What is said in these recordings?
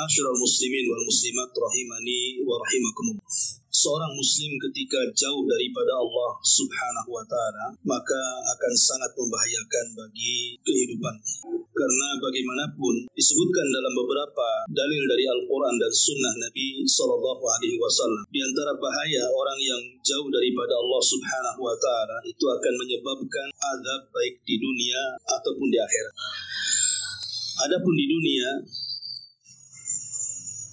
Ma'asyiral muslimin wal muslimat rahimani wa rahimakumullah. Seorang muslim ketika jauh daripada Allah Subhanahu wa taala, maka akan sangat membahayakan bagi kehidupannya. Karena bagaimanapun disebutkan dalam beberapa dalil dari Al-Qur'an dan sunnah Nabi sallallahu alaihi wasallam, di antara bahaya orang yang jauh daripada Allah Subhanahu wa taala itu akan menyebabkan azab baik di dunia ataupun di akhirat. Adapun di dunia,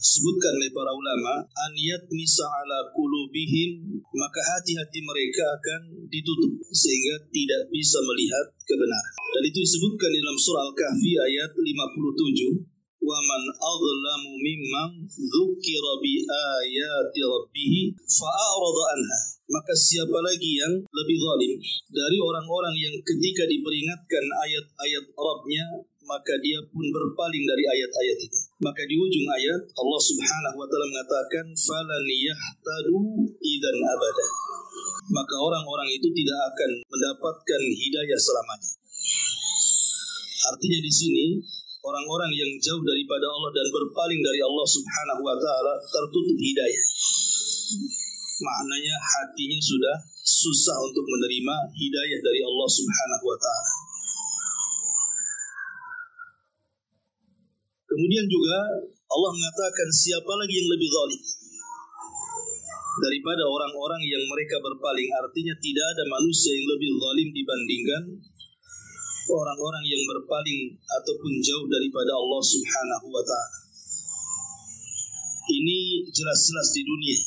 sebutkan oleh para ulama, an yatmisa ala qulubihim, maka hati-hati mereka akan ditutup sehingga tidak bisa melihat kebenaran. Dan itu disebutkan dalam surah Al-Kahfi ayat 57, wa man adlamu mimman dzukira bi ayati rabbih fa'arada anha. Maka siapa lagi yang lebih zalim dari orang-orang yang ketika diperingatkan ayat-ayat Rabb-nya maka dia pun berpaling dari ayat-ayat itu. Maka di ujung ayat Allah Subhanahu wa taala mengatakan falan yahtadu idzan abada. Maka orang-orang itu tidak akan mendapatkan hidayah selamanya. Artinya di sini orang-orang yang jauh daripada Allah dan berpaling dari Allah Subhanahu wa taala tertutup hidayah. Maknanya hatinya sudah susah untuk menerima hidayah dari Allah Subhanahu wa taala. Kemudian juga Allah mengatakan siapa lagi yang lebih zalim daripada orang-orang yang mereka berpaling. Artinya tidak ada manusia yang lebih zalim dibandingkan orang-orang yang berpaling ataupun jauh daripada Allah Subhanahu wa ta'ala. Ini jelas-jelas di dunia.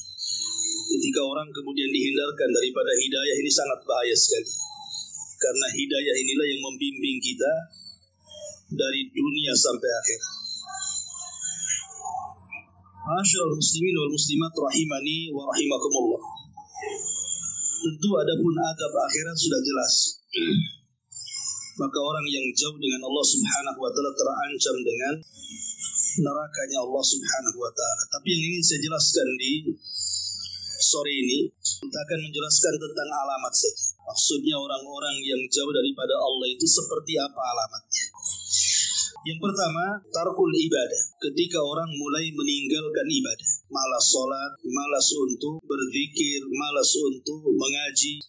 Ketika orang kemudian dihindarkan daripada hidayah, ini sangat bahaya sekali. Karena hidayah inilah yang membimbing kita dari dunia sampai akhirat. Ma'asyiral muslimin wal muslimat rahimani wa rahimakumullah. Tentu adapun azab akhirat sudah jelas. Maka orang yang jauh dengan Allah Subhanahu wa taala terancam dengan nerakanya Allah Subhanahu wa taala. Tapi yang ingin saya jelaskan di sore ini, kita akan menjelaskan tentang alamat saja. Maksudnya orang-orang yang jauh daripada Allah itu seperti apa alamatnya. Yang pertama, tarkul ibadah. Ketika orang mulai meninggalkan ibadah, malas sholat, malas untuk berzikir, malas untuk mengaji,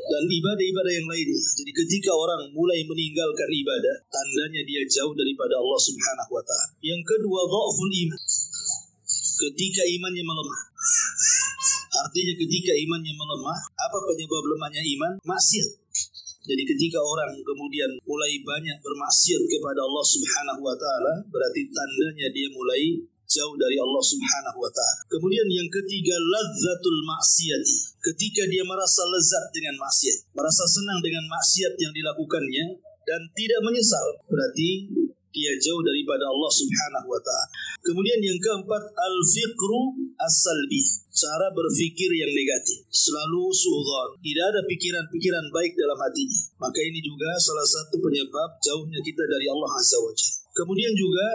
dan ibadah-ibadah yang lainnya. Jadi ketika orang mulai meninggalkan ibadah, tandanya dia jauh daripada Allah Subhanahu wa ta'ala. Yang kedua, dha'ful iman. Ketika imannya melemah. Artinya ketika imannya melemah, apa penyebab lemahnya iman? Maksiat. Jadi ketika orang kemudian mulai banyak bermaksiat kepada Allah Subhanahu wa ta'ala, berarti tandanya dia mulai jauh dari Allah Subhanahu wa ta'ala. Kemudian yang ketiga, lazzatul maksiati. Ketika dia merasa lezat dengan maksiat, merasa senang dengan maksiat yang dilakukannya dan tidak menyesal, berarti dia jauh daripada Allah Subhanahu wa ta'ala. Kemudian yang keempat, al-fiqru as-salbi. Cara berfikir yang negatif, selalu suudzon, tidak ada pikiran-pikiran baik dalam hatinya. Maka ini juga salah satu penyebab jauhnya kita dari Allah Azza wa Jalla. Kemudian juga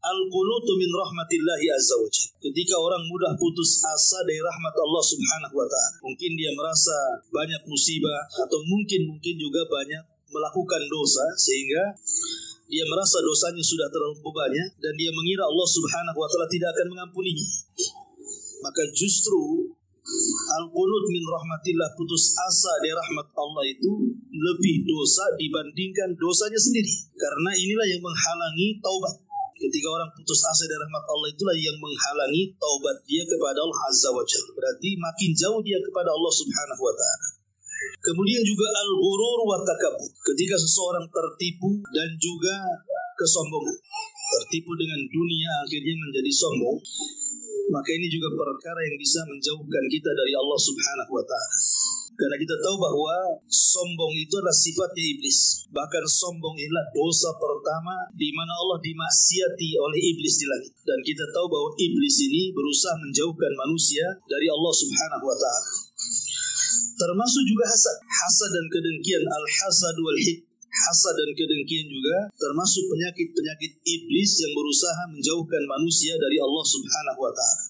al-qunutu min rahmatillahi azza wa jalla. Ketika orang mudah putus asa dari rahmat Allah Subhanahu wa ta'ala. Mungkin dia merasa banyak musibah atau mungkin juga banyak melakukan dosa sehingga dia merasa dosanya sudah terlalu banyak dan dia mengira Allah Subhanahu wa ta'ala tidak akan mengampuninya. Maka justru al-qunut min rahmatillah, putus asa dari rahmat Allah itu lebih dosa dibandingkan dosanya sendiri. Karena inilah yang menghalangi taubat. Ketika orang putus asa dari rahmat Allah, itulah yang menghalangi taubat dia kepada Allah Azza wa Jalla. Berarti makin jauh dia kepada Allah Subhanahu wa ta'ala. Kemudian juga al-ghurur wa takabbur. Ketika seseorang tertipu dan juga kesombongan. Tertipu dengan dunia akhirnya menjadi sombong. Maka ini juga perkara yang bisa menjauhkan kita dari Allah Subhanahu wa ta'ala. Karena kita tahu bahwa sombong itu adalah sifatnya iblis. Bahkan sombong adalah dosa pertama di mana Allah dimaksiati oleh iblis di langit. Dan kita tahu bahwa iblis ini berusaha menjauhkan manusia dari Allah Subhanahu wa ta'ala. Termasuk juga hasad. Hasad dan kedengkian, al-hasad wal-hid. Hasad dan kedengkian juga termasuk penyakit-penyakit iblis yang berusaha menjauhkan manusia dari Allah Subhanahu wa ta'ala.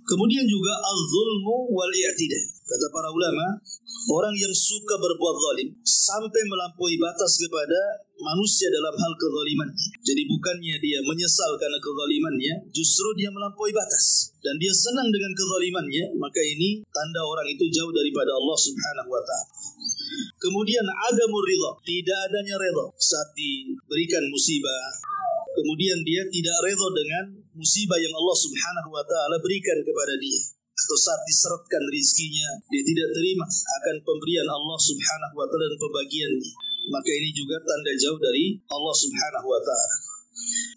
Kemudian juga al-zulmu wal-i'tidah. Kata para ulama, orang yang suka berbuat zalim sampai melampaui batas kepada manusia dalam hal kezalimannya. Jadi bukannya dia menyesal karena kezalimannya, justru dia melampaui batas dan dia senang dengan kezalimannya, maka ini tanda orang itu jauh daripada Allah Subhanahu wa taala. Kemudian adamur ridha, tidak adanya redha saat diberikan musibah. Kemudian dia tidak redha dengan musibah yang Allah Subhanahu wa taala berikan kepada dia. Atau saat diseretkan rizkinya, dia tidak terima akan pemberian Allah Subhanahu wa taala dan pembagiannya. Maka ini juga tanda jauh dari Allah Subhanahu wa taala.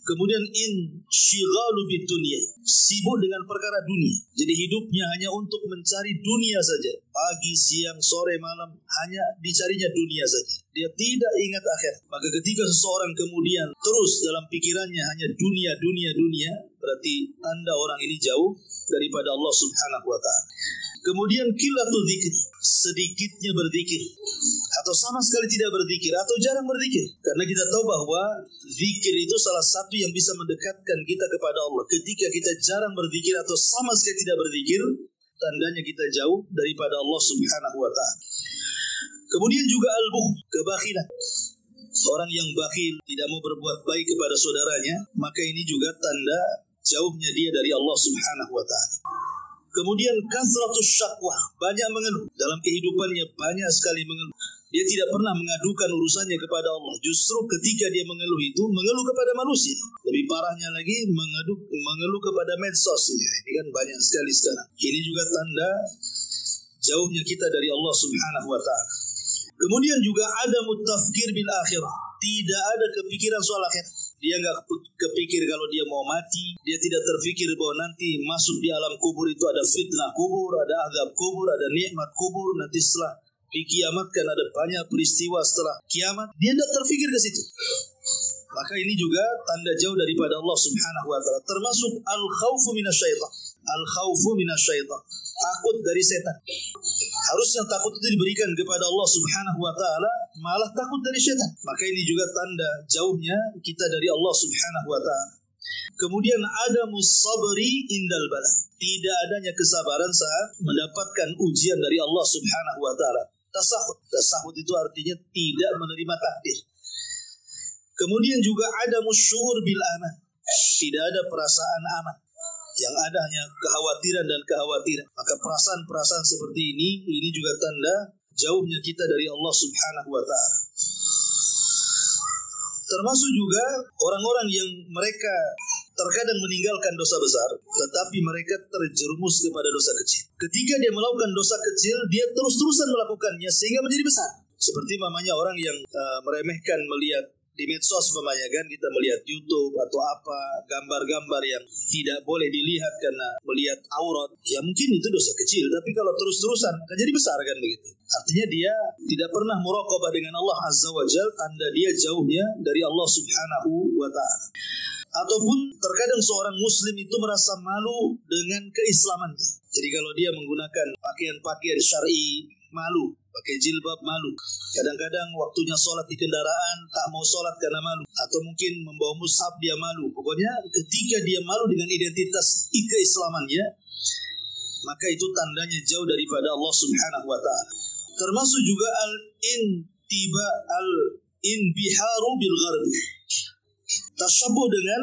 Kemudian insyighalu bidunya, sibuk dengan perkara dunia. Jadi hidupnya hanya untuk mencari dunia saja. Pagi, siang, sore, malam hanya dicarinya dunia saja. Dia tidak ingat akhirat. Maka ketika seseorang kemudian terus dalam pikirannya hanya dunia, berarti tanda orang ini jauh daripada Allah Subhanahu wa taala. Kemudian qillatul dzikr, sedikitnya berzikir atau sama sekali tidak berzikir atau jarang berzikir. Karena kita tahu bahwa zikir itu salah satu yang bisa mendekatkan kita kepada Allah. Ketika kita jarang berzikir atau sama sekali tidak berzikir, tandanya kita jauh daripada Allah Subhanahu wa taala. Kemudian juga al-bukhl, kebakhilan. Orang yang bakhil, tidak mau berbuat baik kepada saudaranya, maka ini juga tanda jauhnya dia dari Allah Subhanahu wa taala. Kemudian kasratus syakwa, banyak mengeluh. Dalam kehidupannya banyak sekali mengeluh. Dia tidak pernah mengadukan urusannya kepada Allah. Justru ketika dia mengeluh itu, mengeluh kepada manusia. Lebih parahnya lagi, mengeluh kepada medsos. Ini kan banyak sekali sekarang. Ini juga tanda jauhnya kita dari Allah Subhanahu wa ta'ala. Kemudian juga ada mutafkir bil akhirah. Tidak ada kepikiran soal akhirat. Dia nggak kepikir kalau dia mau mati. Dia tidak terfikir bahwa nanti masuk di alam kubur itu ada fitnah kubur, ada azab kubur, ada nikmat kubur. Nanti setelah dikiamatkan ada banyak peristiwa setelah kiamat. Dia tidak terfikir ke situ. Maka ini juga tanda jauh daripada Allah Subhanahu wa ta'ala. Termasuk al-khawfu minasyaitan. Al-khawfu minasyaitan. Takut dari setan. Harusnya takut itu diberikan kepada Allah Subhanahu wa ta'ala, malah takut dari setan. Maka ini juga tanda jauhnya kita dari Allah Subhanahu wa ta'ala. Kemudian ada musabri indal bala. Tidak adanya kesabaran saat mendapatkan ujian dari Allah Subhanahu wa ta'ala. Tasahud. Tasahud itu artinya tidak menerima takdir. Kemudian juga ada musyur bil aman. Tidak ada perasaan aman. Yang ada hanya kekhawatiran dan kekhawatiran. Maka perasaan-perasaan seperti ini juga tanda jauhnya kita dari Allah Subhanahu wa ta'ala. Termasuk juga orang-orang yang mereka terkadang meninggalkan dosa besar, tetapi mereka terjerumus kepada dosa kecil. Ketika dia melakukan dosa kecil, dia terus-terusan melakukannya sehingga menjadi besar. Seperti mamanya orang yang meremehkan melihat di medsos umpamanya kan, kita melihat YouTube atau apa, gambar-gambar yang tidak boleh dilihat karena melihat aurat, ya mungkin itu dosa kecil, tapi kalau terus-terusan kan jadi besar kan begitu. Artinya dia tidak pernah muraqabah dengan Allah Azza wa Jalla, tanda dia jauhnya dari Allah Subhanahu wa ta'ala. Ataupun terkadang seorang muslim itu merasa malu dengan keislamannya. Jadi kalau dia menggunakan pakaian-pakaian syar'i, malu, pakai jilbab malu. Kadang-kadang waktunya sholat di kendaraan tak mau sholat karena malu, atau mungkin membawa mushaf dia malu. Pokoknya ketika dia malu dengan identitas keislamannya, maka itu tandanya jauh daripada Allah Subhanahu wa ta'ala. Termasuk juga al-inbiharu bil gharbi. Tasyabuh dengan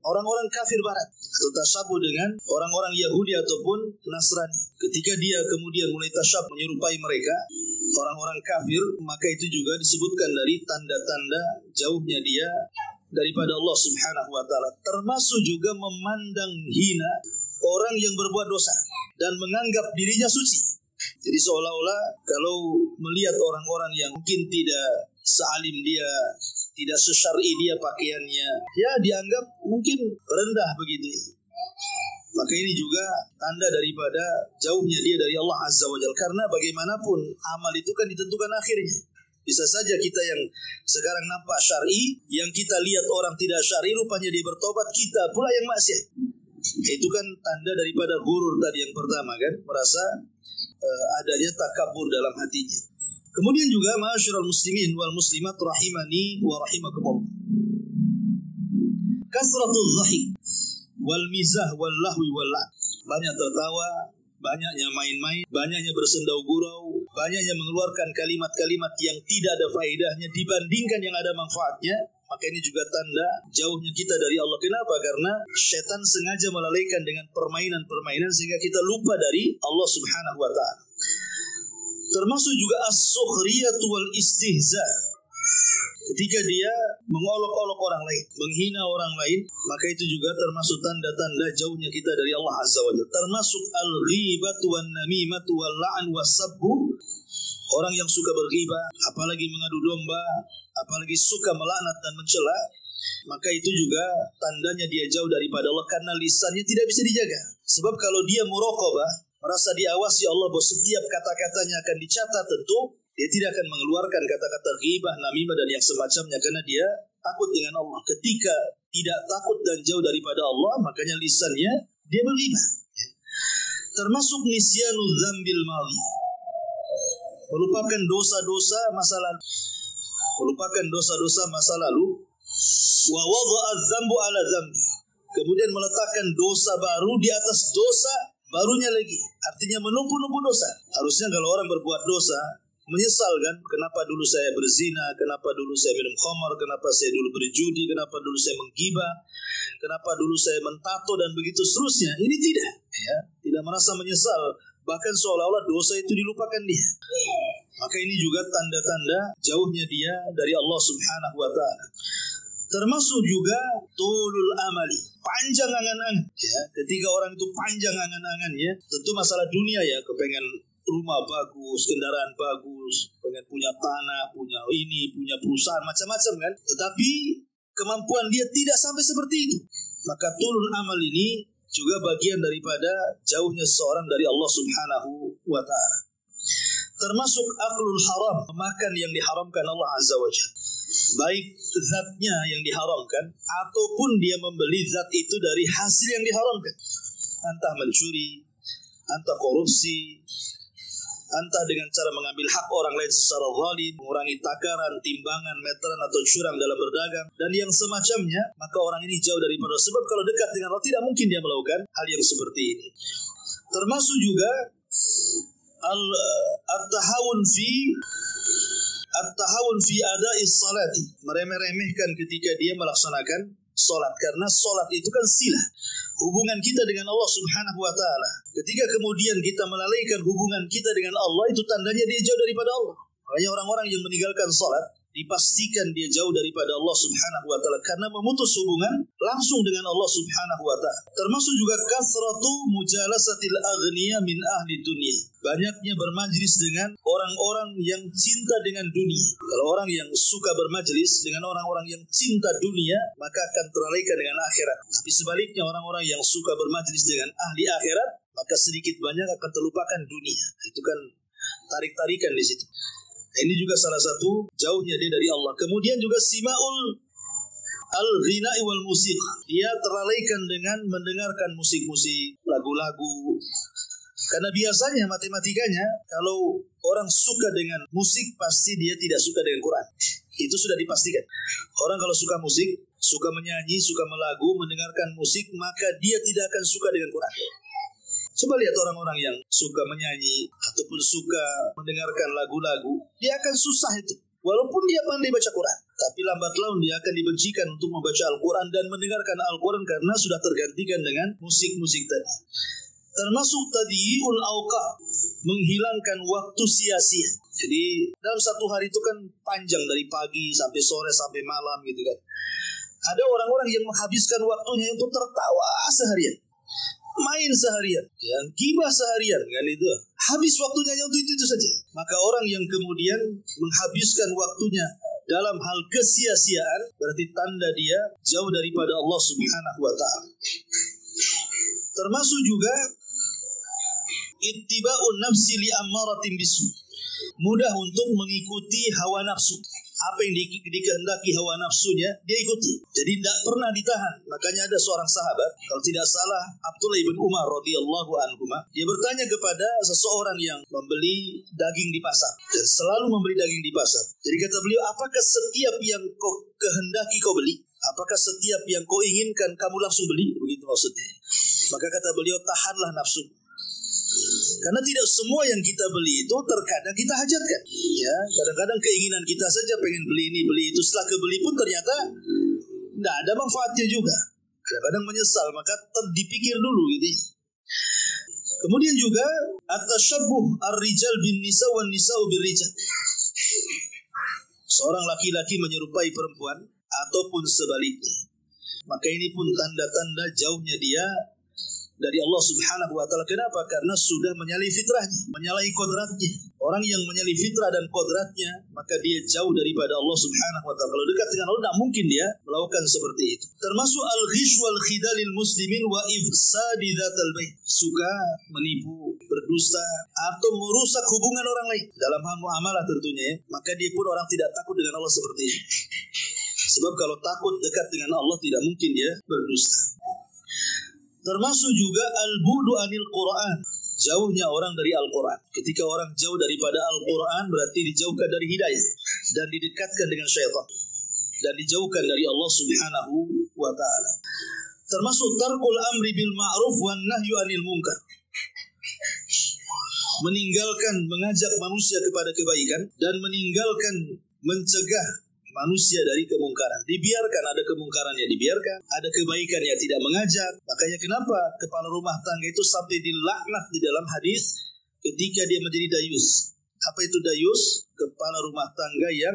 orang-orang kafir barat, atau tasyabuh dengan orang-orang Yahudi ataupun Nasrani. Ketika dia kemudian mulai tasyabuh menyerupai mereka, orang-orang kafir, maka itu juga disebutkan dari tanda-tanda jauhnya dia daripada Allah Subhanahu wa ta'ala. Termasuk juga memandang hina orang yang berbuat dosa dan menganggap dirinya suci. Jadi seolah-olah kalau melihat orang-orang yang mungkin tidak sealim dia, tidak sesyar'i dia pakaiannya, ya dianggap mungkin rendah begitu. Maka ini juga tanda daripada jauhnya dia dari Allah Azza wa Jalla. Karena bagaimanapun amal itu kan ditentukan akhirnya. Bisa saja kita yang sekarang nampak syar'i, yang kita lihat orang tidak syar'i, rupanya dia bertobat, kita pula yang maksiat. Itu kan tanda daripada ghurur tadi yang pertama kan, merasa adanya takabur dalam hatinya. Kemudian juga ma'asyiral muslimin wal muslimat rahimani wa rahimakumullah. Kasratul dhahik wal mizah wal lahwi wal la'b. Banyak tertawa, banyaknya main-main, banyaknya bersendau gurau, banyaknya mengeluarkan kalimat-kalimat yang tidak ada faedahnya dibandingkan yang ada manfaatnya, maka ini juga tanda jauhnya kita dari Allah. Kenapa? Karena setan sengaja melalaikan dengan permainan-permainan sehingga kita lupa dari Allah Subhanahu wa ta'ala. Termasuk juga as-sukhriyatu wal istihza. Ketika dia mengolok-olok orang lain, menghina orang lain, maka itu juga termasuk tanda-tanda jauhnya kita dari Allah Azza wa Jalla. Termasuk al-ghibatu wan namimatu wal la'an was-sabbu. Orang yang suka berghibah, apalagi mengadu domba, apalagi suka melaknat dan mencela, maka itu juga tandanya dia jauh daripada Allah karena lisannya tidak bisa dijaga. Sebab kalau dia muraqabah, merasa diawasi Allah bahwa setiap kata-katanya akan dicatat, tentu dia tidak akan mengeluarkan kata-kata ghibah, namimah dan yang semacamnya karena dia takut dengan Allah. Ketika tidak takut dan jauh daripada Allah, makanya lisannya dia berghibah. Termasuk nisyanul dzambil madhi, melupakan dosa-dosa masa lalu. Melupakan dosa-dosa masa lalu. Wa wadha'a dzambu ala dzambi, kemudian meletakkan dosa baru di atas dosa barunya lagi. Artinya menumpuk-numpuk dosa. Harusnya kalau orang berbuat dosa, menyesal kan, kenapa dulu saya berzina, kenapa dulu saya minum khamar, kenapa saya dulu berjudi, kenapa dulu saya menggibah, kenapa dulu saya mentato dan begitu seterusnya. Ini tidak merasa menyesal, bahkan seolah-olah dosa itu dilupakan dia. Maka ini juga tanda-tanda jauhnya dia dari Allah Subhanahu wa ta'ala. Termasuk juga tulul amali, panjang angan-angan. Ketika orang itu panjang angan-angannya, tentu masalah dunia kepengen rumah bagus, kendaraan bagus, pengen punya tanah, punya ini, punya perusahaan, macam-macam kan. Tetapi kemampuan dia tidak sampai seperti itu. Maka tulul amal ini juga bagian daripada jauhnya seseorang dari Allah Subhanahu wa ta'ala. Termasuk aklul haram, memakan yang diharamkan Allah Azza wa Jalla. Baik zatnya yang diharamkan, ataupun dia membeli zat itu dari hasil yang diharamkan. Entah mencuri, entah korupsi, entah dengan cara mengambil hak orang lain secara zalim, mengurangi takaran, timbangan, meteran atau curang dalam berdagang dan yang semacamnya, maka orang ini jauh daripada Allah. Sebab kalau dekat dengan Allah tidak mungkin dia melakukan hal yang seperti ini. Termasuk juga at-tahawun fi ada'is salati, meremeh-remehkan ketika dia melaksanakan salat, karena salat itu kan silah hubungan kita dengan Allah Subhanahu wa ta'ala. Ketika kemudian kita melalaikan hubungan kita dengan Allah, itu tandanya dia jauh daripada Allah. Makanya orang-orang yang meninggalkan salat dipastikan dia jauh daripada Allah Subhanahu wa ta'ala karena memutus hubungan langsung dengan Allah Subhanahu wa ta'ala. Termasuk juga kasratu mujalasatil aghniya min ahli dunia, banyaknya bermajlis dengan orang-orang yang cinta dengan dunia. Kalau orang yang suka bermajlis dengan orang-orang yang cinta dunia, maka akan terlalaikan dengan akhirat. Tapi sebaliknya, orang-orang yang suka bermajlis dengan ahli akhirat, maka sedikit banyak akan terlupakan dunia. Itu kan tarik-tarikan di situ. Ini juga salah satu jauhnya dia dari Allah. Kemudian juga simaul al-ghina'i wal musik, dia terlalaikan dengan mendengarkan musik-musik, lagu-lagu. Karena biasanya matematikanya, kalau orang suka dengan musik, pasti dia tidak suka dengan Quran. Itu sudah dipastikan. Orang kalau suka musik, suka menyanyi, suka melagu, mendengarkan musik, maka dia tidak akan suka dengan Quran. Coba lihat orang-orang yang suka menyanyi ataupun suka mendengarkan lagu-lagu, dia akan susah itu. Walaupun dia pandai baca Quran, tapi lambat laun dia akan dibencikan untuk membaca Al-Quran dan mendengarkan Al-Quran karena sudah tergantikan dengan musik-musik tadi. Termasuk tadyi'ul awqat, menghilangkan waktu sia-sia. Jadi dalam satu hari itu kan panjang, dari pagi sampai sore sampai malam gitu kan. Ada orang-orang yang menghabiskan waktunya untuk tertawa seharian, main seharian, yang gibah seharian kan, itu habis waktunya untuk itu saja. Maka orang yang kemudian menghabiskan waktunya dalam hal kesia-siaan, berarti tanda dia jauh daripada Allah Subhanahu wa ta'ala. Termasuk juga ittiba'un nafsi li ammaratin bisu, mudah untuk mengikuti hawa nafsu. Apa yang dikehendaki hawa nafsunya, dia ikuti. Jadi tidak pernah ditahan. Makanya ada seorang sahabat, kalau tidak salah Abdullah bin Umar radhiyallahu anhu, dia bertanya kepada seseorang yang membeli daging di pasar, dan selalu membeli daging di pasar. Jadi kata beliau, apakah setiap yang kau kehendaki kau beli? Apakah setiap yang kau inginkan kamu langsung beli? Begitu maksudnya. Maka kata beliau, tahanlah nafsu. Karena tidak semua yang kita beli itu terkadang kita hajatkan. Ya, kadang-kadang keinginan kita saja pengen beli ini, beli itu. Setelah kebeli pun ternyata tidak ada manfaatnya juga. Kadang-kadang menyesal, maka dipikir dulu gitu. Kemudian juga at-tashabbuh ar-rijal bin nisa wan nisa'u bir rijal. Seorang laki-laki menyerupai perempuan ataupun sebaliknya. Maka ini pun tanda-tanda jauhnya dia dari Allah Subhanahu wa taala. Kenapa? Karena sudah menyalahi fitrahnya, menyalahi kodratnya. Orang yang menyalahi fitrah dan kodratnya, maka dia jauh daripada Allah Subhanahu wa taala. Kalau dekat dengan Allah, tidak mungkin dia melakukan seperti itu. Termasuk al-ghish wal khidalil muslimin wa ifsadi dzatal bait. Suka menipu, berdusta atau merusak hubungan orang lain dalam hal muamalah tentunya ya. Maka dia pun orang tidak takut dengan Allah seperti ini. Sebab kalau takut dekat dengan Allah, tidak mungkin dia berdusta. Termasuk juga al-bu'du anil Qur'an, jauhnya orang dari Al-Quran. Ketika orang jauh daripada Al-Quran, berarti dijauhkan dari hidayah dan didekatkan dengan syaitan dan dijauhkan dari Allah Subhanahu wa ta'ala. Termasuk tarkul amri bil ma'ruf wan nahyu anil munkar, meninggalkan mengajak manusia kepada kebaikan dan meninggalkan mencegah manusia dari kemungkaran. Dibiarkan, ada kemungkaran ya dibiarkan, ada kebaikan ya tidak mengajak. Makanya kenapa kepala rumah tangga itu sampai dilaknat di dalam hadis ketika dia menjadi dayus. Apa itu dayus? Kepala rumah tangga yang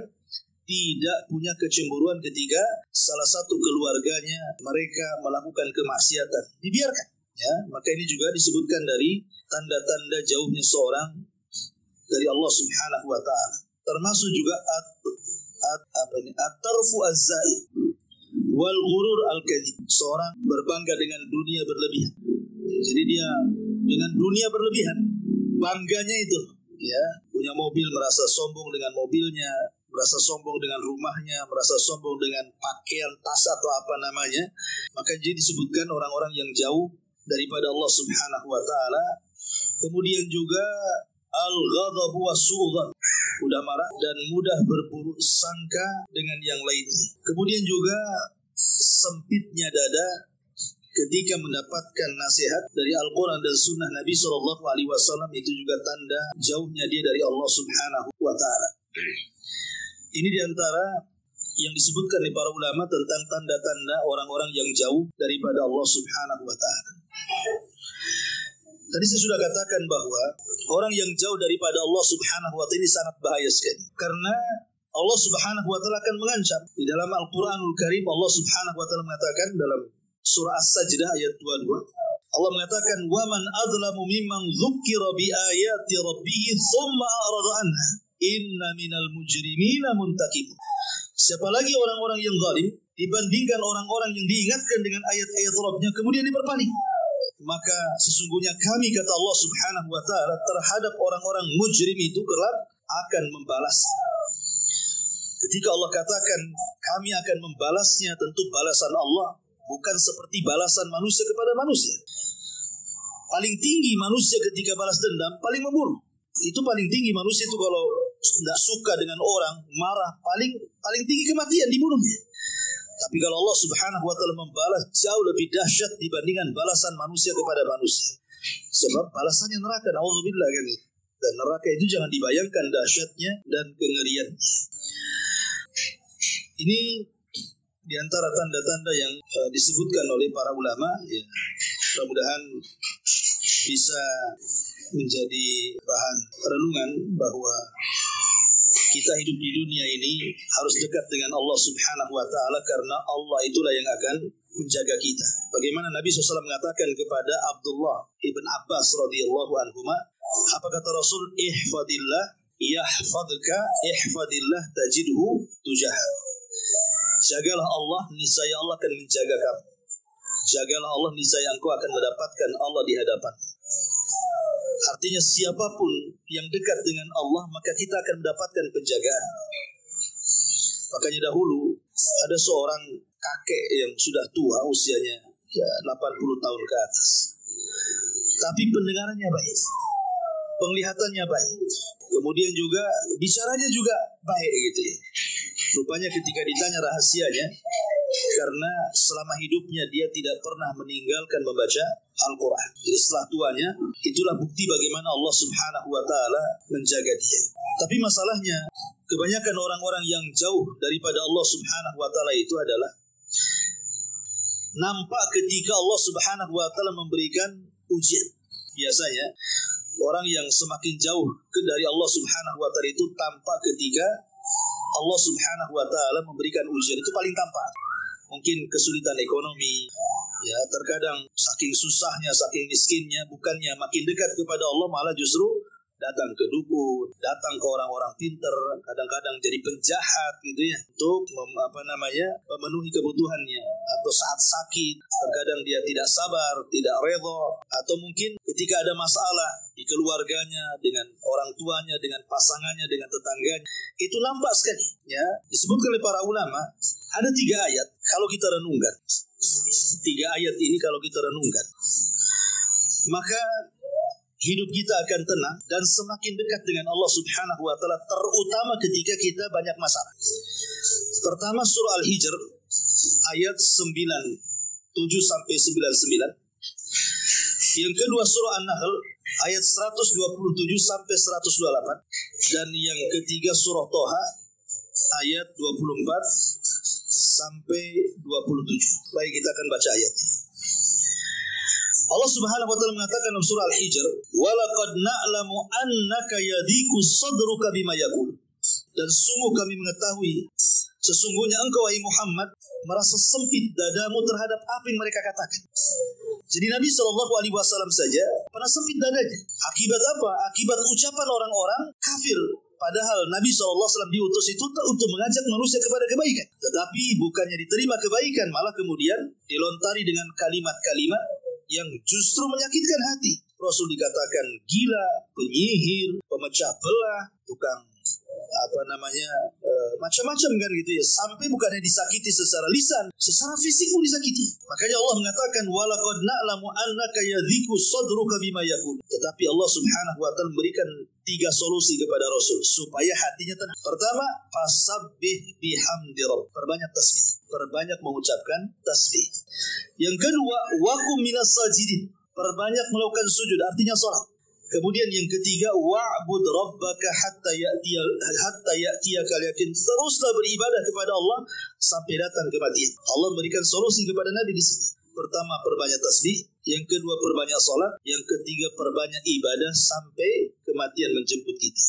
tidak punya kecemburuan ketika salah satu keluarganya mereka melakukan kemaksiatan. Dibiarkan. Ya, maka ini juga disebutkan dari tanda-tanda jauhnya seorang dari Allah Subhanahu wa taala. Termasuk juga at-tarfu az-zaid wal ghurur al-kadhib. Seorang berbangga dengan dunia berlebihan. Jadi dia dengan dunia berlebihan, bangganya itu ya, punya mobil merasa sombong dengan mobilnya, merasa sombong dengan rumahnya, merasa sombong dengan pakaian, tas atau apa namanya. Maka jadi disebutkan orang-orang yang jauh daripada Allah Subhanahu wa taala. Kemudian juga al-ghadabu was-su'dhan, mudah marah dan mudah berburuk sangka dengan yang lainnya. Kemudian juga sempitnya dada ketika mendapatkan nasihat dari Al-Quran dan Sunnah Nabi SAW. Itu juga tanda jauhnya dia dari Allah Subhanahu wa ta'ala. Ini diantara yang disebutkan oleh para ulama tentang tanda-tanda orang-orang yang jauh daripada Allah Subhanahu wa ta'ala. Tadi saya sudah katakan bahwa orang yang jauh daripada Allah Subhanahu wa ta'ala ini sangat bahaya sekali. Karena Allah Subhanahu wa ta'ala akan mengancam. Di dalam Al-Quranul Karim Allah Subhanahu wa ta'ala mengatakan dalam surah As-Sajdah ayat 22. Allah mengatakan, "Wa man adlamu mimman dzukkira bi ayati rabbih tsumma a'rada anha. Inna minal mujrimina muntaqimun." Siapa lagi orang-orang yang zalim dibandingkan orang-orang yang diingatkan dengan ayat-ayat Rabbnya kemudian dia berpaling. Maka sesungguhnya kami, kata Allah Subhanahu wa ta'ala, terhadap orang-orang mujrim itu kelak akan membalas. Ketika Allah katakan kami akan membalasnya, tentu balasan Allah bukan seperti balasan manusia kepada manusia. Paling tinggi manusia ketika balas dendam paling membunuh. Itu paling tinggi manusia itu kalau tidak suka dengan orang, marah, paling tinggi kematian, dibunuhnya. Tapi kalau Allah Subhanahu wa ta'ala membalas jauh lebih dahsyat dibandingkan balasan manusia kepada manusia. Sebab balasannya neraka, na'udzubillah kan. Dan neraka itu jangan dibayangkan dahsyatnya dan kengeriannya. Ini diantara tanda-tanda yang disebutkan oleh para ulama. Ya, mudah-mudahan bisa menjadi bahan renungan bahwa kita hidup di dunia ini harus dekat dengan Allah Subhanahu wa ta'ala, karena Allah itulah yang akan menjaga kita. Bagaimana Nabi SAW mengatakan kepada Abdullah ibn Abbas radhiyallahu anhuma, apa kata Rasul? Ihfadillah yahfadka, ihfadillah tajidhu tujahak. Jagalah Allah, niscaya Allah akan menjaga kamu. Jagalah Allah, niscaya engkau akan mendapatkan Allah di hadapan. Artinya siapapun yang dekat dengan Allah, maka kita akan mendapatkan penjagaan. Makanya dahulu ada seorang kakek yang sudah tua, usianya 80 tahun ke atas. Tapi pendengarannya baik, penglihatannya baik, kemudian juga bicaranya juga baik gitu ya. Rupanya ketika ditanya rahasianya, karena selama hidupnya dia tidak pernah meninggalkan membaca Al-Quran. Jadi setelah tuanya, itulah bukti bagaimana Allah Subhanahu wa Ta'ala menjaga dia. Tapi masalahnya, kebanyakan orang-orang yang jauh daripada Allah Subhanahu wa Ta'ala itu adalah nampak ketika Allah Subhanahu wa Ta'ala memberikan ujian. Biasanya orang yang semakin jauh dari Allah Subhanahu wa Ta'ala itu tampak ketika Allah Subhanahu wa Ta'ala memberikan ujian. Itu paling tampak. Mungkin kesulitan ekonomi, ya, terkadang saking susahnya, saking miskinnya, bukannya makin dekat kepada Allah, malah justru datang ke dukun, datang ke orang-orang pinter, kadang-kadang jadi penjahat gitu ya, untuk memenuhi kebutuhannya. Atau saat sakit, terkadang dia tidak sabar, tidak redha, atau mungkin ketika ada masalah di keluarganya, dengan orang tuanya, dengan pasangannya, dengan tetangganya, itu nampak sekali. Ya, disebutkan oleh para ulama, ada 3 ayat kalau kita renungkan. 3 ayat ini kalau kita renungkan, maka hidup kita akan tenang dan semakin dekat dengan Allah Subhanahu wa Ta'ala, terutama ketika kita banyak masalah. Pertama, surah Al-Hijr ayat 97 sampai 99. Yang kedua, surah An-Nahl ayat 127 sampai 128. Dan yang ketiga, surah Toha ayat 24 sampai 27. Baik, kita akan baca ayatnya. Allah Subhanahu wa Ta'ala mengatakan dalam surah Al-Hijr, "Walaqad na'lamu annaka yadhiku sadruka bima yaqul." Dan sungguh kami mengetahui, sesungguhnya engkau wahai Muhammad merasa sempit dadamu terhadap apa yang mereka katakan. Jadi Nabi SAW saja pernah sempit dadanya. Akibat apa? Akibat ucapan orang-orang kafir. Padahal Nabi SAW diutus itu untuk mengajak manusia kepada kebaikan. Tetapi bukannya diterima kebaikan, malah kemudian dilontari dengan kalimat-kalimat yang justru menyakitkan hati. Rasul dikatakan gila, penyihir, pemecah belah, tukang macam-macam kan gitu ya. Sampai bukannya disakiti secara lisan, secara fisik pun disakiti. Makanya Allah mengatakan walaqad na'lamu annaka yadhiku sadruka bima yaqul. Tetapi Allah Subhanahu wa Ta'ala memberikan 3 solusi kepada Rasul supaya hatinya tenang. Pertama, fasabbih bihamdi rabb. Perbanyak tasbih, perbanyak mengucapkan tasbih. Yang kedua, waqum minas sajidin. Perbanyak melakukan sujud, artinya salat. Kemudian yang ketiga, wa'bud rabbaka hatta ya'tiyakal yakin. Teruslah beribadah kepada Allah sampai datang kematian. Allah memberikan solusi kepada Nabi di sini. Pertama, perbanyak tasbih. Yang kedua, perbanyak salat. Yang ketiga, perbanyak ibadah sampai kematian menjemput kita.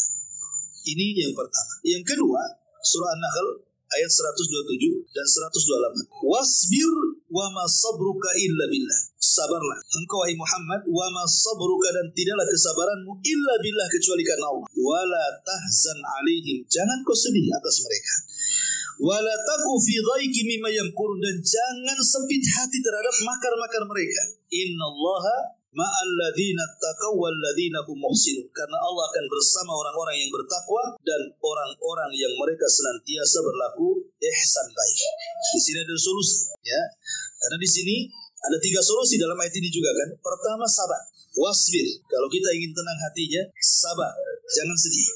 Ini yang pertama. Yang kedua, surah An-Nahl ayat 127 dan 128. Wasbir wa ma sabruka illa billah. Sabarlah engkau wahai Muhammad, wa ma sabruka, dan tidaklah kesabaranmu illa billah, kecuali karena Allah. Wala tahzan alaihim, jangan kau sedih atas mereka. Wala taku fi dhaiki mimma yamkurun, dan jangan sempit hati terhadap makar-makar mereka. Innallaha ma'al ladzina taqaw wal ladzina hum muhsinun. Karena Allah akan bersama orang-orang yang bertakwa dan orang-orang yang mereka senantiasa berlaku ihsan baik. Di sini ada solusi, ya. Karena di sini ada 3 solusi dalam ayat ini juga kan. Pertama, sabar. Wasbir. Kalau kita ingin tenang hatinya, sabar. Jangan sedih.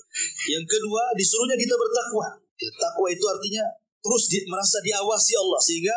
Yang kedua, disuruhnya kita bertakwa. Ya, takwa itu artinya terus merasa diawasi Allah, sehingga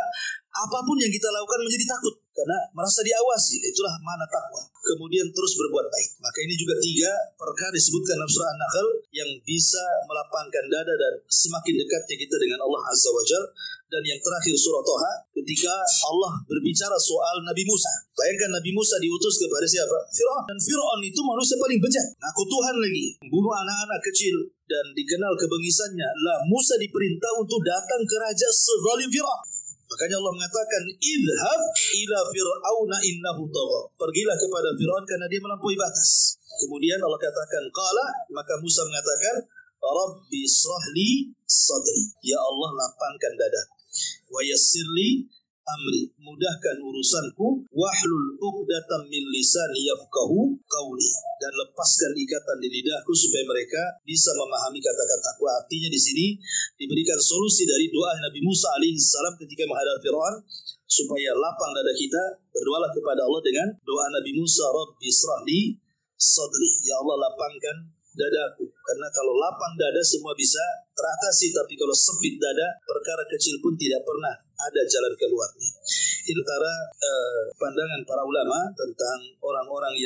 apapun yang kita lakukan menjadi takut karena merasa diawasi. Itulah makna takwa. Kemudian terus berbuat baik. Maka ini juga 3 perkara disebutkan dalam surah An-Nahl yang bisa melapangkan dada dan semakin dekatnya kita dengan Allah Azza wa Jalla. Dan yang terakhir surah Toha, ketika Allah berbicara soal Nabi Musa. Bayangkan Nabi Musa diutus kepada siapa? Fir'aun. Dan Fir'aun itu manusia paling bejat, ngaku Tuhan lagi, membunuh anak-anak kecil, dan dikenal kebengisannya. Lah Musa diperintah untuk datang ke raja sezalim Fir'aun. Makanya Allah mengatakan, idhab ila fir'auna innahu tagha. Pergilah kepada Fir'aun karena dia melampaui batas. Kemudian Allah katakan, qala, maka Musa mengatakan, Rabbi srahli sadri. Ya Allah, lapangkan dadaku. Wa yassirli amri, mudahkan urusanku. Wahlul uqdatam min lisani yafqahu qawli, dan lepaskan ikatan di lidahku supaya mereka bisa memahami kata-kataku. Artinya di sini diberikan solusi dari doa Nabi Musa alaihissalam ketika menghadapi Fir'aun, supaya lapang dada kita. Berdoalah kepada Allah dengan doa Nabi Musa, Rabbi srahli sadri. Ya Allah, lapangkan dadaku. Karena kalau lapang dada semua bisa teratasi, tapi kalau sempit dada, perkara kecil pun tidak pernah ada jalan keluarnya. Ini antara pandangan para ulama tentang orang-orang yang